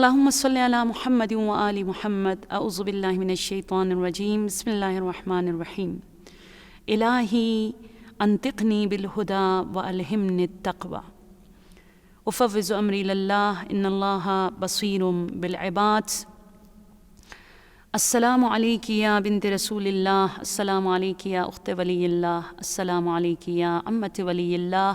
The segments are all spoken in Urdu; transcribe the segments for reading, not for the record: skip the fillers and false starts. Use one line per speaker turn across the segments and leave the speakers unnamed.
اللهم صل على محمد وآل محمد. اعوذ باللہ من الشیطان الرجیم. بسم اللہ الرحمن الرحیم. الہی انطقنی بالہدی والہمنی التقوی. افوض امری اللہ ان اللہ بصیر بالعباد. السلام علیک یا بنت رسول اللہ، السلام علیک یا اخت ولی اللہ، السلام علیک یا عمت ولی اللہ،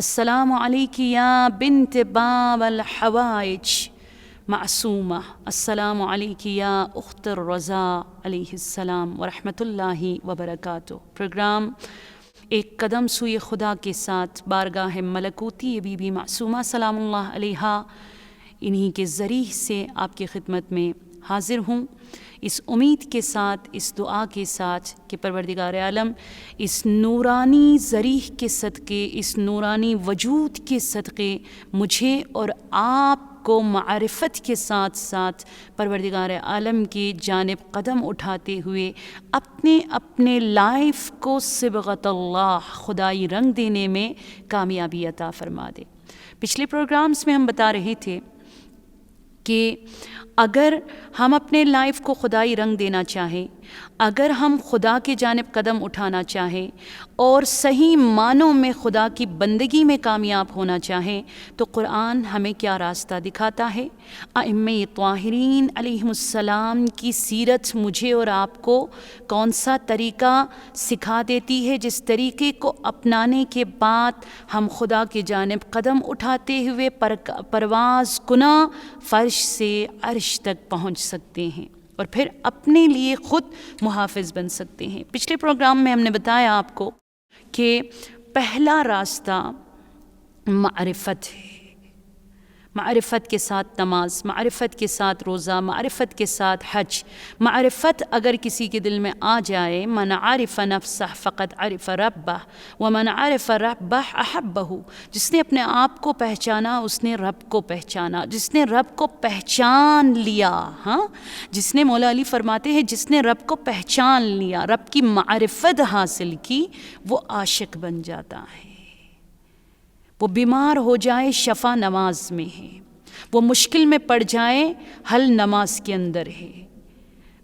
السلام علیک یا بنت باب الحوائج معصومہ، السلام علیک یا اخت الرضا علیہ السلام ورحمۃ اللہ وبرکاتہ. پروگرام ایک قدم سوئے خدا کے ساتھ بارگاہ ملکوتی بی بی معصومہ سلام اللہ علیہا، انہی کے ذریعے سے آپ کی خدمت میں حاضر ہوں، اس امید کے ساتھ، اس دعا کے ساتھ کہ پروردگار عالم اس نورانی ذریعہ کے صدقے، اس نورانی وجود کے صدقے مجھے اور آپ کو معرفت کے ساتھ ساتھ پروردگار عالم کی جانب قدم اٹھاتے ہوئے اپنے لائف کو صبغت اللہ، خدائی رنگ دینے میں کامیابی عطا فرما دے. پچھلے پروگرامز میں ہم بتا رہے تھے کہ اگر ہم اپنے لائف کو خدائی رنگ دینا چاہیں، اگر ہم خدا کی جانب قدم اٹھانا چاہیں اور صحیح معنوں میں خدا کی بندگی میں کامیاب ہونا چاہیں تو قرآن ہمیں کیا راستہ دکھاتا ہے؟ ائمہ طاہرین علیہم السلام کی سیرت مجھے اور آپ کو کون سا طریقہ سکھا دیتی ہے جس طریقے کو اپنانے کے بعد ہم خدا کی جانب قدم اٹھاتے ہوئے پرواز کنا فرش سے عرش تک پہنچ سکتے ہیں اور پھر اپنے لیے خود محافظ بن سکتے ہیں. پچھلے پروگرام میں ہم نے بتایا آپ کو کہ پہلا راستہ معرفت ہے. معرفت کے ساتھ نماز، معرفت کے ساتھ روزہ، معرفت کے ساتھ حج. معرفت اگر کسی کے دل میں آ جائے، من عرف نفسہ فقد عرف ربہ ومن عرف ربہ احبہ. جس نے اپنے آپ کو پہچانا اس نے رب کو پہچانا. جس نے رب کو پہچان لیا، جس نے، مولا علی فرماتے ہیں، جس نے رب کو پہچان لیا، رب کی معرفت حاصل کی، وہ عاشق بن جاتا ہے. وہ بیمار ہو جائے شفا نماز میں ہے، وہ مشکل میں پڑ جائے حل نماز کے اندر ہے.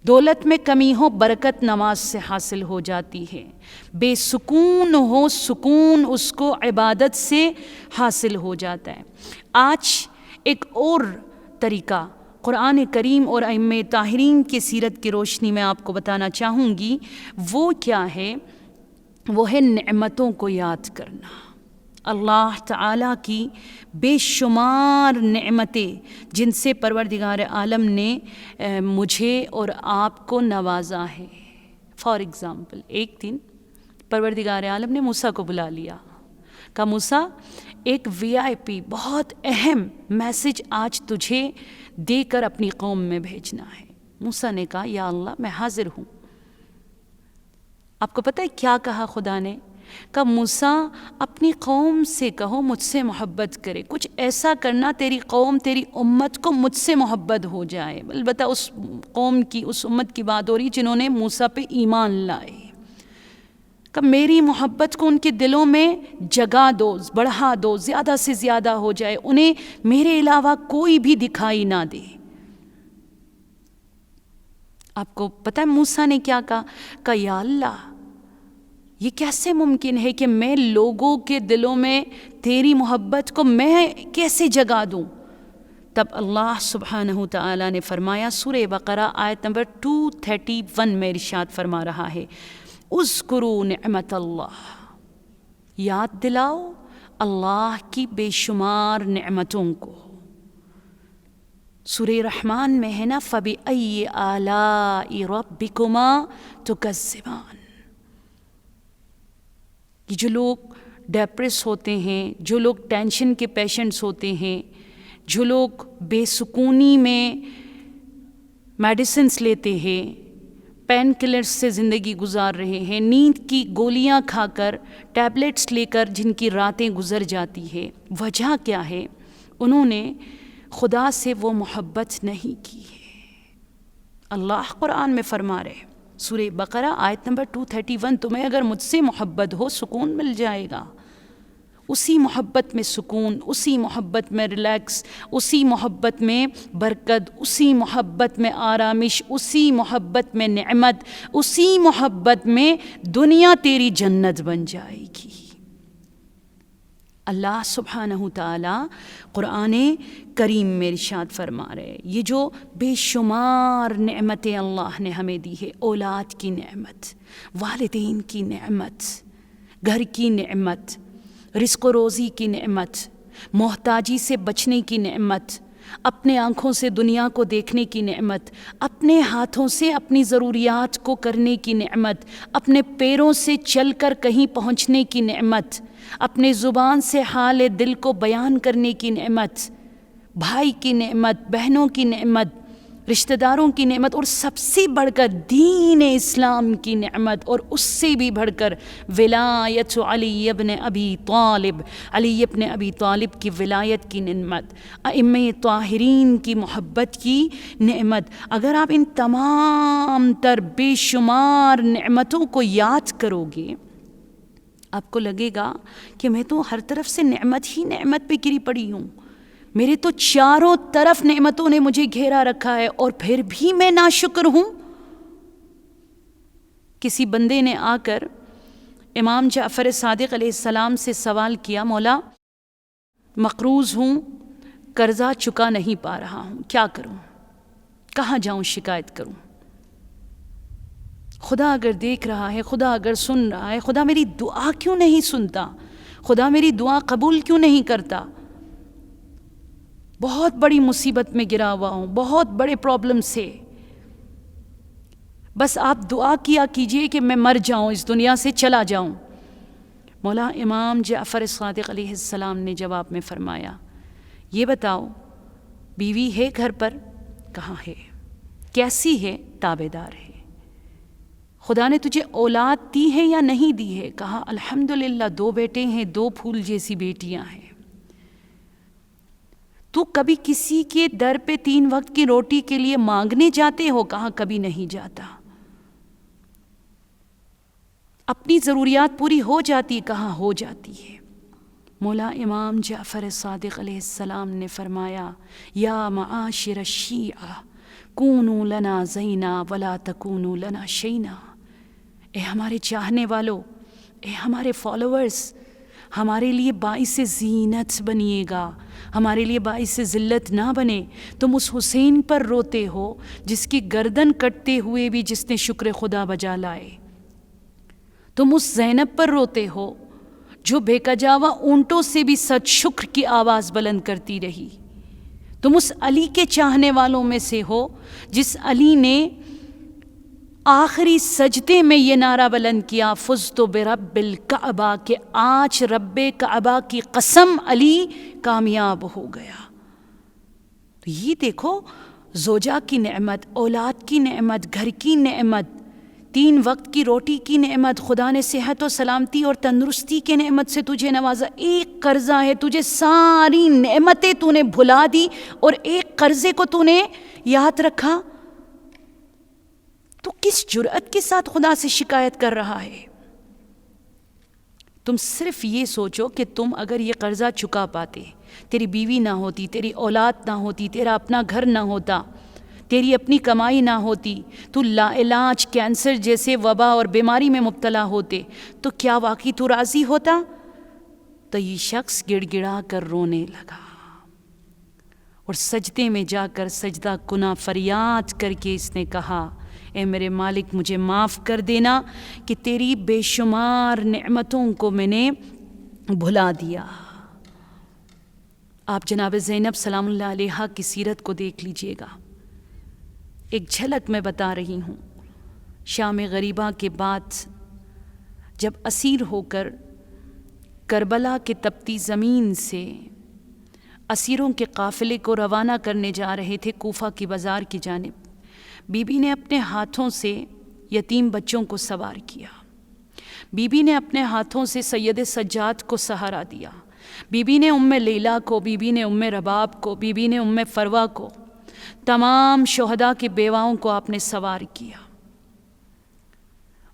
دولت میں کمی ہو برکت نماز سے حاصل ہو جاتی ہے. بے سکون ہو سکون اس کو عبادت سے حاصل ہو جاتا ہے. آج ایک اور طریقہ قرآن کریم اور ائمہ طاہرین کی سیرت کی روشنی میں آپ کو بتانا چاہوں گی. وہ کیا ہے؟ وہ ہے نعمتوں کو یاد کرنا. اللہ تعالیٰ کی بے شمار نعمتیں جن سے پروردگار عالم نے مجھے اور آپ کو نوازا ہے. فار ایگزامپل، ایک دن پروردگار عالم نے موسیٰ کو بلا لیا. کہا موسیٰ، ایک VIP بہت اہم میسج آج تجھے دے کر اپنی قوم میں بھیجنا ہے. موسیٰ نے کہا یا اللہ میں حاضر ہوں. آپ کو پتہ ہے کیا کہا خدا نے؟ کہ موسیٰ اپنی قوم سے کہو مجھ سے محبت کرے. کچھ ایسا کرنا تیری قوم، تیری امت کو مجھ سے محبت ہو جائے. البتہ اس قوم کی، اس امت کی بات ہو رہی جنہوں نے موسیٰ پہ ایمان لائے. کہ میری محبت کو ان کے دلوں میں جگہ دو، بڑھا دو، زیادہ سے زیادہ ہو جائے، انہیں میرے علاوہ کوئی بھی دکھائی نہ دے. آپ کو پتہ ہے موسیٰ نے کیا کہا؟ کہ یا اللہ یہ کیسے ممکن ہے کہ میں لوگوں کے دلوں میں تیری محبت کو میں کیسے جگہ دوں؟ تب اللہ سبحانہ تعالیٰ نے فرمایا، سورہ بقرہ آیت نمبر 231 میں ارشاد فرما رہا ہے، اذکروا نعمت اللہ، یاد دلاؤ اللہ کی بے شمار نعمتوں کو. سورہ رحمان میں ہے نا، فَبِأَيِّ آلَاءِ رَبِّكُمَا تُكَذِّبَانِ. جو لوگ ڈپریس ہوتے ہیں، جو لوگ ٹینشن کے پیشنٹس ہوتے ہیں، جو لوگ بے سکونی میں میڈیسنس لیتے ہیں، پین کلرز سے زندگی گزار رہے ہیں، نیند کی گولیاں کھا کر، ٹیبلٹس لے کر جن کی راتیں گزر جاتی ہے، وجہ کیا ہے؟ انہوں نے خدا سے وہ محبت نہیں کی ہے. اللہ قرآن میں فرما رہے سورہ بقرہ آیت نمبر 231، تمہیں اگر مجھ سے محبت ہو سکون مل جائے گا. اسی محبت میں سکون، اسی محبت میں ریلیکس، اسی محبت میں برکت، اسی محبت میں آرامش، اسی محبت میں نعمت، اسی محبت میں دنیا تیری جنت بن جائے گی۔ اللہ سبحانہ تعالیٰ قرآن کریم میں ارشاد فرما رہے، یہ جو بے شمار نعمتیں اللہ نے ہمیں دی ہے، اولاد کی نعمت، والدین کی نعمت، گھر کی نعمت، رزق و روزی کی نعمت، محتاجی سے بچنے کی نعمت، اپنے آنکھوں سے دنیا کو دیکھنے کی نعمت، اپنے ہاتھوں سے اپنی ضروریات کو کرنے کی نعمت، اپنے پیروں سے چل کر کہیں پہنچنے کی نعمت، اپنے زبان سے حال دل کو بیان کرنے کی نعمت، بھائی کی نعمت، بہنوں کی نعمت، رشتہ داروں کی نعمت، اور سب سے بڑھ کر دین اسلام کی نعمت، اور اس سے بھی بڑھ کر ولایت علی ابن ابی طالب، علی ابن ابی طالب کی ولایت کی نعمت، ائمہ طاہرین کی محبت کی نعمت۔ اگر آپ ان تمام تر بے شمار نعمتوں کو یاد کرو گے، آپ کو لگے گا کہ میں تو ہر طرف سے نعمت ہی نعمت پہ گری پڑی ہوں، میرے تو چاروں طرف نعمتوں نے مجھے گھیرا رکھا ہے، اور پھر بھی میں ناشکر ہوں۔ کسی بندے نے آ کر امام جعفر صادق علیہ السلام سے سوال کیا، مولا مقروض ہوں، قرضہ چکا نہیں پا رہا ہوں، کیا کروں، کہاں جاؤں شکایت کروں؟ خدا اگر دیکھ رہا ہے، خدا اگر سن رہا ہے، خدا میری دعا کیوں نہیں سنتا؟ خدا میری دعا قبول کیوں نہیں کرتا؟ بہت بڑی مصیبت میں گرا ہوا ہوں، بہت بڑے پرابلم سے، بس آپ دعا کیا کیجئے کہ میں مر جاؤں، اس دنیا سے چلا جاؤں۔ مولا امام جعفر صادق علیہ السلام نے جواب میں فرمایا، یہ بتاؤ بیوی ہے گھر پر؟ کہاں ہے؟ کیسی ہے؟ تابعدار ہے۔ خدا نے تجھے اولاد دی ہے یا نہیں دی ہے؟ کہا الحمدللہ 2 بیٹے ہیں، 2 پھول جیسی بیٹیاں ہیں۔ تو کبھی کسی کے در پہ 3 وقت کی روٹی کے لیے مانگنے جاتے ہو؟ کہا کبھی نہیں جاتا۔ اپنی ضروریات پوری ہو جاتی؟ کہاں ہو جاتی ہے۔ مولا امام جعفر صادق علیہ السلام نے فرمایا، یا معاشر الشیعہ کونوا لنا زینا ولا تکونوا لنا شینا، اے ہمارے چاہنے والو، اے ہمارے فالوورز، ہمارے لیے باعث زینت بنیے گا، ہمارے لیے باعث ذلت نہ بنے۔ تم اس حسین پر روتے ہو جس کی گردن کٹتے ہوئے بھی جس نے شکر خدا بجا لائے، تم اس زینب پر روتے ہو جو بے کجاوا اونٹوں سے بھی سچ شکر کی آواز بلند کرتی رہی، تم اس علی کے چاہنے والوں میں سے ہو جس علی نے آخری سجدے میں یہ نعرہ بلند کیا، فزت برب الکعبہ، کہ آج رب کعبہ کی قسم علی کامیاب ہو گیا۔ تو یہ دیکھو، زوجہ کی نعمت، اولاد کی نعمت، گھر کی نعمت، 3 وقت کی روٹی کی نعمت، خدا نے صحت و سلامتی اور تندرستی کے نعمت سے تجھے نوازا، ایک قرضہ ہے، تجھے ساری نعمتیں تو نے بھلا دی اور ایک قرضے کو تو نے یاد رکھا، تو کس جرأت کے ساتھ خدا سے شکایت کر رہا ہے؟ تم صرف یہ سوچو کہ تم اگر یہ قرضہ چکا پاتے، تیری بیوی نہ ہوتی، تیری اولاد نہ ہوتی، تیرا اپنا گھر نہ ہوتا، تیری اپنی کمائی نہ ہوتی، تو لا علاج کینسر جیسے وبا اور بیماری میں مبتلا ہوتے، تو کیا واقعی تو راضی ہوتا؟ تو یہ شخص گڑ گڑا کر رونے لگا اور سجدے میں جا کر سجدہ کنا فریاد کر کے اس نے کہا، اے میرے مالک مجھے معاف کر دینا کہ تیری بے شمار نعمتوں کو میں نے بھلا دیا۔ آپ جناب زینب سلام اللہ علیہا کی سیرت کو دیکھ لیجئے گا، ایک جھلک میں بتا رہی ہوں۔ شام غریبہ کے بعد جب اسیر ہو کر کربلا کے تپتی زمین سے اسیروں کے قافلے کو روانہ کرنے جا رہے تھے کوفہ کی بازار کی جانب، بی بی نے اپنے ہاتھوں سے یتیم بچوں کو سوار کیا، بی بی نے اپنے ہاتھوں سے سید سجاد کو سہارا دیا، بی بی نے ام لیلا کو، بی بی نے ام رباب کو، بی بی نے ام فروا کو، تمام شہداء کے بیواؤں کو آپ نے سوار کیا۔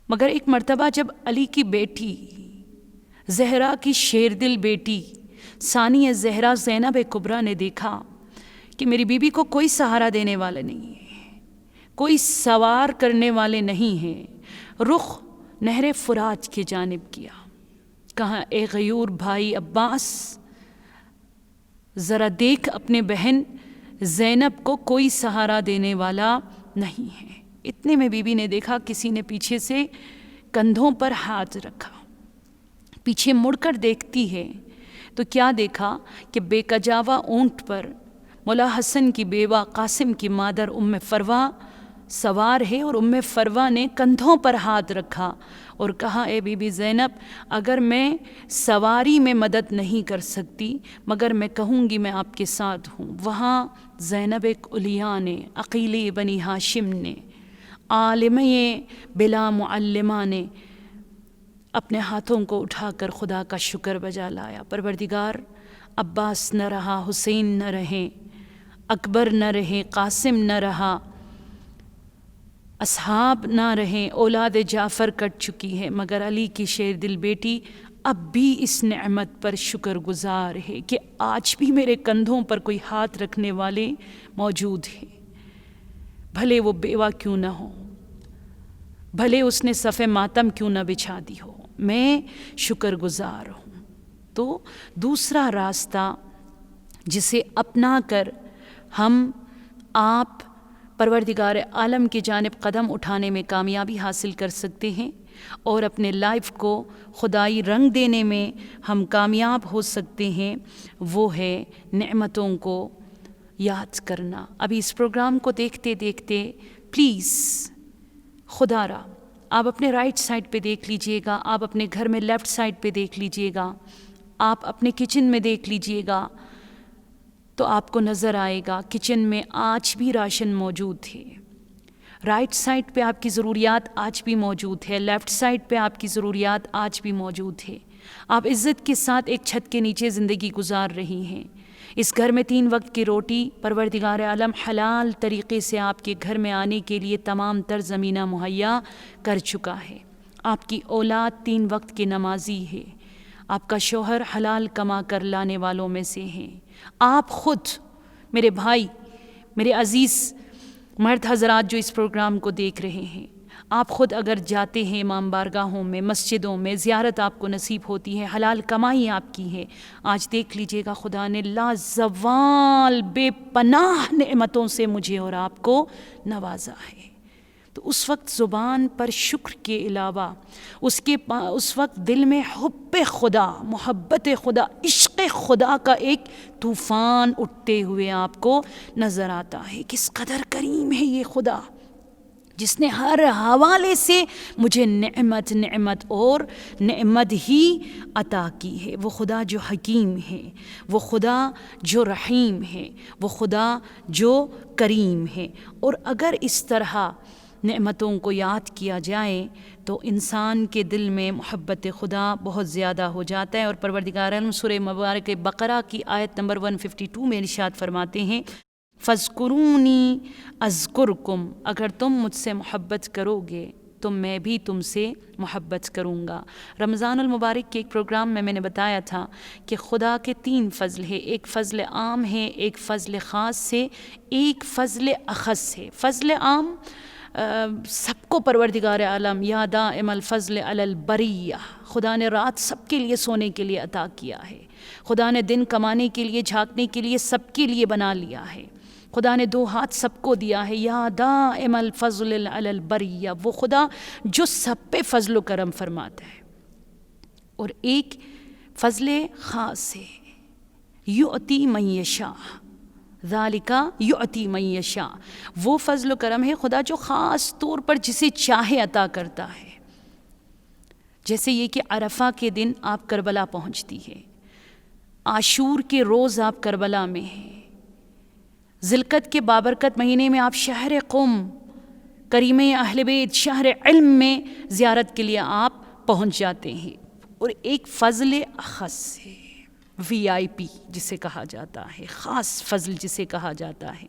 مگر ایک مرتبہ جب علی کی بیٹی زہرا کی شیر دل بیٹی ثانی زہرا زینب کبریٰ نے دیکھا کہ میری بیوی کو کوئی سہارا دینے والا نہیں ہے، کوئی سوار کرنے والے نہیں ہیں، رخ نہر فرات کی جانب کیا، کہا اے غیور بھائی عباس، ذرا دیکھ اپنے بہن زینب کو کوئی سہارا دینے والا نہیں ہے۔ اتنے میں بی بی نے دیکھا کسی نے پیچھے سے کندھوں پر ہاتھ رکھا، پیچھے مڑ کر دیکھتی ہے تو کیا دیکھا کہ بے کجاوا اونٹ پر مولا حسن کی بیوہ قاسم کی مادر ام فروہ سوار ہے، اور ام فروہ نے کندھوں پر ہاتھ رکھا اور کہا اے بی بی زینب، اگر میں سواری میں مدد نہیں کر سکتی مگر میں کہوں گی میں آپ کے ساتھ ہوں۔ وہاں زینب علیاء نے، عقیلی بنی ہاشم نے، عالمہ بلا معلمہ نے اپنے ہاتھوں کو اٹھا کر خدا کا شکر بجا لایا، پروردگار عباس نہ رہا، حسین نہ رہے، اکبر نہ رہے، قاسم نہ رہا، اصحاب نہ رہیں، اولاد جعفر کٹ چکی ہے، مگر علی کی شیر دل بیٹی اب بھی اس نعمت پر شکر گزار ہے کہ آج بھی میرے کندھوں پر کوئی ہاتھ رکھنے والے موجود ہیں، بھلے وہ بیوہ کیوں نہ ہو، بھلے اس نے صف ماتم کیوں نہ بچھا دی ہو، میں شکر گزار ہوں۔ تو دوسرا راستہ جسے اپنا کر ہم آپ پروردگار عالم کی جانب قدم اٹھانے میں کامیابی حاصل کر سکتے ہیں اور اپنے لائف کو خدائی رنگ دینے میں ہم کامیاب ہو سکتے ہیں، وہ ہے نعمتوں کو یاد کرنا۔ ابھی اس پروگرام کو دیکھتے دیکھتے پلیز خدا را آپ اپنے رائٹ سائڈ پہ دیکھ لیجئے گا، آپ اپنے گھر میں لیفٹ سائڈ پہ دیکھ لیجئے گا، آپ اپنے کچن میں دیکھ لیجئے گا تو آپ کو نظر آئے گا کچن میں آج بھی راشن موجود ہے، رائٹ سائڈ پہ آپ کی ضروریات آج بھی موجود ہے، لیفٹ سائڈ پہ آپ کی ضروریات آج بھی موجود ہے، آپ عزت کے ساتھ ایک چھت کے نیچے زندگی گزار رہی ہیں، اس گھر میں 3 وقت کی روٹی پروردگار عالم حلال طریقے سے آپ کے گھر میں آنے کے لیے تمام تر زمینہ مہیا کر چکا ہے، آپ کی اولاد 3 وقت کی نمازی ہے، آپ کا شوہر حلال کما کر لانے والوں میں سے ہیں، آپ خود میرے بھائی، میرے عزیز مرد حضرات جو اس پروگرام کو دیکھ رہے ہیں، آپ خود اگر جاتے ہیں امام بارگاہوں میں، مسجدوں میں، زیارت آپ کو نصیب ہوتی ہے، حلال کمائی آپ کی ہے، آج دیکھ لیجئے گا خدا نے لازوال بے پناہ نعمتوں سے مجھے اور آپ کو نوازا ہے، تو اس وقت زبان پر شکر کے علاوہ اس وقت دل میں حب خدا، محبت خدا، عشق خدا کا ایک طوفان اٹھتے ہوئے آپ کو نظر آتا ہے۔ کس قدر کریم ہے یہ خدا، جس نے ہر حوالے سے مجھے نعمت اور نعمت ہی عطا کی ہے، وہ خدا جو حکیم ہے، وہ خدا جو رحیم ہے، وہ خدا جو کریم ہے، اور اگر اس طرح نعمتوں کو یاد کیا جائے تو انسان کے دل میں محبت خدا بہت زیادہ ہو جاتا ہے، اور پروردگار عالم سورہ مبارک بقرہ کی آیت نمبر 152 میں ارشاد فرماتے ہیں فَاذْكُرُونِی اذْکُرْکُم، اگر تم مجھ سے محبت کرو گے تو میں بھی تم سے محبت کروں گا۔ رمضان المبارک کے ایک پروگرام میں نے بتایا تھا کہ خدا کے 3 فضل ہیں، ایک فضل عام ہے، ایک فضل خاص ہے، ایک فضل اخص ہے۔ فضل عام سب کو پروردگار عالم یا دائم الفضل علی البریہ، خدا نے رات سب کے لیے سونے کے لیے عطا کیا ہے، خدا نے دن کمانے کے لیے، جھانکنے کے لیے سب کے لیے بنا لیا ہے، خدا نے 2 ہاتھ سب کو دیا ہے، یا دائم الفضل علی البریہ، وہ خدا جو سب پہ فضل و کرم فرماتا ہے۔ اور ایک فضل خاص ہے، یؤتی من یشاء، ذالک یؤتی من یشاء، وہ فضل و کرم ہے خدا جو خاص طور پر جسے چاہے عطا کرتا ہے۔ جیسے یہ کہ عرفہ کے دن آپ کربلا پہنچتی ہے، عاشور کے روز آپ کربلا میں ہیں، ذوالقعدہ کے بابرکت مہینے میں آپ شہر قم، کریم اہل بیت، شہر علم میں زیارت کے لیے آپ پہنچ جاتے ہیں۔ اور ایک فضل اخص ہے، VIP جسے کہا جاتا ہے، خاص فضل جسے کہا جاتا ہے،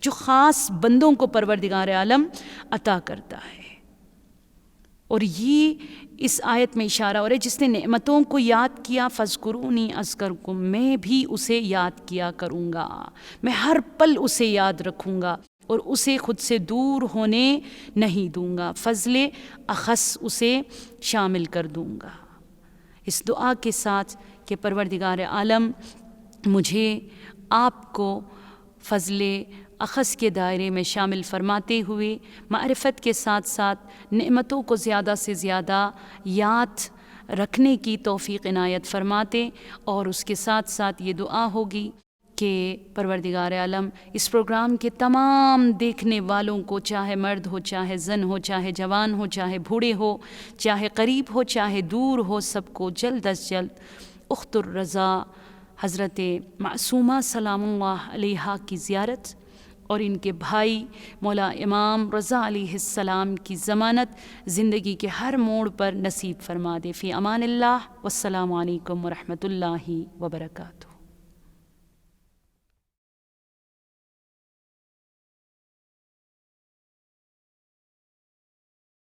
جو خاص بندوں کو پروردگار عالم عطا کرتا ہے۔ اور یہ اس آیت میں اشارہ ہو رہا ہے جس نے نعمتوں کو یاد کیا فاذکرونی اذکرکم، میں بھی اسے یاد کیا کروں گا، میں ہر پل اسے یاد رکھوں گا اور اسے خود سے دور ہونے نہیں دوں گا، فضل اخص اسے شامل کر دوں گا۔ اس دعا کے ساتھ کہ پروردگار عالم مجھے آپ کو فضل اخص کے دائرے میں شامل فرماتے ہوئے معرفت کے ساتھ ساتھ نعمتوں کو زیادہ سے زیادہ یاد رکھنے کی توفیق عنایت فرماتے، اور اس کے ساتھ ساتھ یہ دعا ہوگی کہ پروردگار عالم اس پروگرام کے تمام دیکھنے والوں کو، چاہے مرد ہو، چاہے زن ہو، چاہے جوان ہو، چاہے بوڑھے ہو، چاہے قریب ہو، چاہے دور ہو، سب کو جلد از جلد اخت الرضا حضرت معصومہ سلام اللہ علیہا کی زیارت اور ان کے بھائی مولا امام رضا علیہ السلام کی ضمانت زندگی کے ہر موڑ پر نصیب فرما دے۔ فی امان اللہ، والسلام علیکم ورحمۃ اللہ وبرکاتہ۔